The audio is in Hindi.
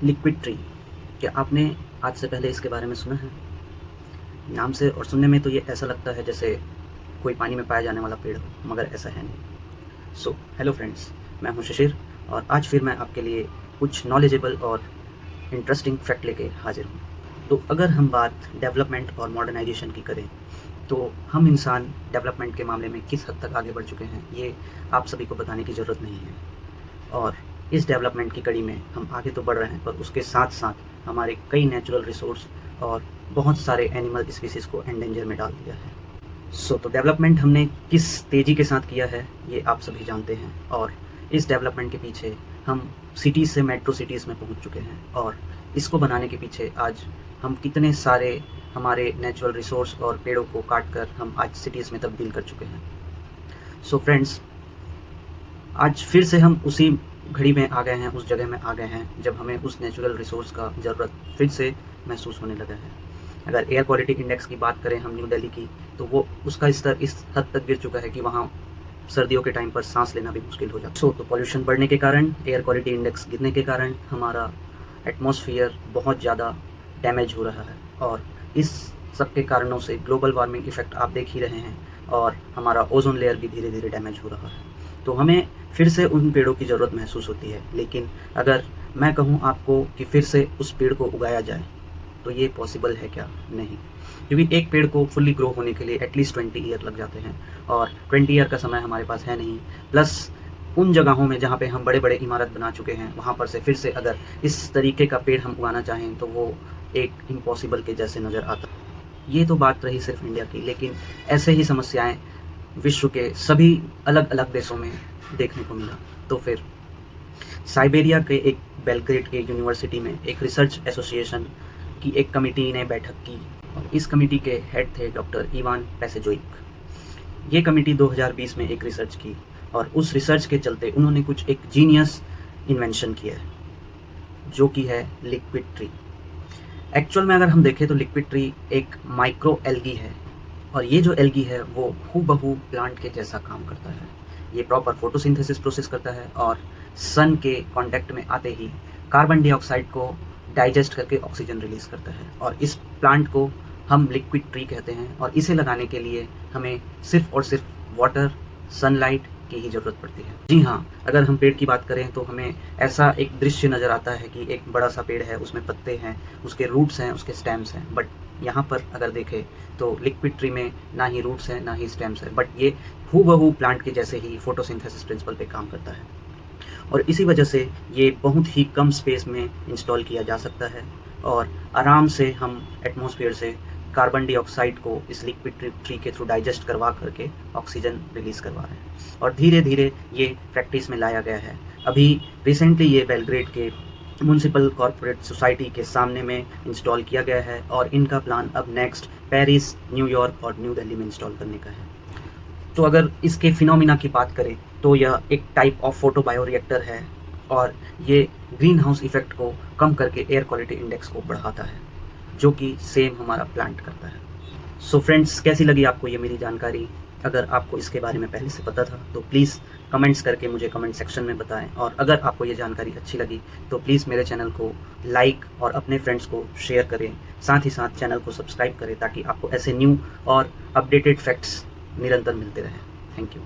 लिक्विड ट्री, क्या आपने आज से पहले इसके बारे में सुना है? नाम से और सुनने में तो ये ऐसा लगता है जैसे कोई पानी में पाया जाने वाला पेड़ हो, मगर ऐसा है नहीं। सो हेलो फ्रेंड्स, मैं हूँ शिशिर और आज फिर मैं आपके लिए कुछ नॉलेजेबल और इंटरेस्टिंग फैक्ट लेके हाजिर हूँ। तो अगर हम बात डेवलपमेंट और मॉडर्नाइजेशन की करें तो हम इंसान डेवलपमेंट के मामले में किस हद तक आगे बढ़ चुके हैं ये आप सभी को बताने की ज़रूरत नहीं है। और इस डेवलपमेंट की कड़ी में हम आगे तो बढ़ रहे हैं, पर उसके साथ साथ हमारे कई नेचुरल रिसोर्स और बहुत सारे एनिमल स्पीसीज़ को एंडेंजर में डाल दिया है। तो डेवलपमेंट हमने किस तेज़ी के साथ किया है ये आप सभी जानते हैं, और इस डेवलपमेंट के पीछे हम सिटीज़ से मेट्रो सिटीज़ में पहुंच चुके हैं, और इसको बनाने के पीछे आज हम कितने सारे हमारे नेचुरल रिसोर्स और पेड़ों को काट कर हम आज सिटीज़ में तब्दील कर चुके हैं। फ्रेंड्स, आज फिर से हम उसी घड़ी में आ गए हैं, उस जगह में आ गए हैं जब हमें उस नेचुरल रिसोर्स का ज़रूरत फिर से महसूस होने लगा है। अगर एयर क्वालिटी इंडेक्स की बात करें हम न्यू दिल्ली की, तो वो उसका स्तर इस हद तक गिर चुका है कि वहाँ सर्दियों के टाइम पर सांस लेना भी मुश्किल हो जाता है। तो पॉल्यूशन बढ़ने के कारण, एयर क्वालिटी इंडेक्स गिरने के कारण हमारा एटमॉस्फेयर बहुत ज़्यादा डैमेज हो रहा है, और इस सब के कारणों से ग्लोबल वार्मिंग इफ़ेक्ट आप देख ही रहे हैं, और हमारा ओजोन लेयर भी धीरे धीरे डैमेज हो रहा है। तो हमें फिर से उन पेड़ों की ज़रूरत महसूस होती है, लेकिन अगर मैं कहूँ आपको कि फिर से उस पेड़ को उगाया जाए तो ये पॉसिबल है क्या? नहीं, क्योंकि एक पेड़ को फुल्ली ग्रो होने के लिए एटलीस्ट 20 ईयर लग जाते हैं, और 20 ईयर का समय हमारे पास है नहीं। प्लस उन जगहों में जहाँ पे हम बड़े बड़े इमारत बना चुके हैं, वहाँ पर से फिर से अगर इस तरीके का पेड़ हम उगाना चाहें तो वो एक इम्पॉसिबल के जैसे नज़र आता है। ये तो बात रही सिर्फ इंडिया की, लेकिन ऐसे ही समस्याएं विश्व के सभी अलग अलग देशों में देखने को मिला। तो फिर साइबेरिया के एक बेलग्रेड के यूनिवर्सिटी में एक रिसर्च एसोसिएशन की एक कमेटी ने बैठक की, और इस कमेटी के हेड थे डॉक्टर इवान पैसेजोइक। ये कमेटी 2020 में एक रिसर्च की, और उस रिसर्च के चलते उन्होंने कुछ एक जीनियस इन्वेंशन किया है, जो कि है लिक्विड ट्री। एक्चुअल में अगर हम देखें तो लिक्विड ट्री एक माइक्रो एल्गी है, और ये जो एल्गी है वो हूबहू प्लांट के जैसा काम करता है। ये प्रॉपर फोटोसिंथेसिस प्रोसेस करता है, और सन के कांटेक्ट में आते ही कार्बन डाइऑक्साइड को डाइजेस्ट करके ऑक्सीजन रिलीज करता है, और इस प्लांट को हम लिक्विड ट्री कहते हैं। और इसे लगाने के लिए हमें सिर्फ और सिर्फ वाटर, सनलाइट की ही ज़रूरत पड़ती है। जी हाँ, अगर हम पेड़ की बात करें तो हमें ऐसा एक दृश्य नज़र आता है कि एक बड़ा सा पेड़ है, उसमें पत्ते हैं, उसके रूट्स हैं, उसके स्टेम्स हैं, बट यहाँ पर अगर देखें तो लिक्विड ट्री में ना ही रूट्स हैं ना ही स्टेम्स है, बट ये हूबहू प्लांट के जैसे ही फोटोसिंथेसिस प्रिंसिपल पे काम करता है, और इसी वजह से ये बहुत ही कम स्पेस में इंस्टॉल किया जा सकता है, और आराम से हम एटमॉस्फेयर से कार्बन डाइऑक्साइड को इस लिक्विड ट्री के थ्रू डाइजेस्ट करवा करके ऑक्सीजन रिलीज़ करवा रहे हैं, और धीरे धीरे ये प्रैक्टिस में लाया गया है। अभी रिसेंटली ये बेलग्रेड के म्यूनिसिपल कॉर्पोरेट सोसाइटी के सामने में इंस्टॉल किया गया है, और इनका प्लान अब नेक्स्ट पेरिस, न्यूयॉर्क और न्यू दिल्ली में इंस्टॉल करने का है। तो अगर इसके फिनोमिना की बात करें तो यह एक टाइप ऑफ फोटो बायोरिएक्टर है, और ये ग्रीन हाउस इफेक्ट को कम करके एयर क्वालिटी इंडेक्स को बढ़ाता है, जो कि सेम हमारा प्लांट करता है। फ्रेंड्स, कैसी लगी आपको ये मेरी जानकारी? अगर आपको इसके बारे में पहले से पता था तो प्लीज़ कमेंट्स करके मुझे कमेंट सेक्शन में बताएं, और अगर आपको ये जानकारी अच्छी लगी तो प्लीज़ मेरे चैनल को लाइक और अपने फ्रेंड्स को शेयर करें। साथ ही साथ चैनल को सब्सक्राइब करें, ताकि आपको ऐसे न्यू और अपडेटेड फैक्ट्स निरंतर मिलते रहें। Thank you.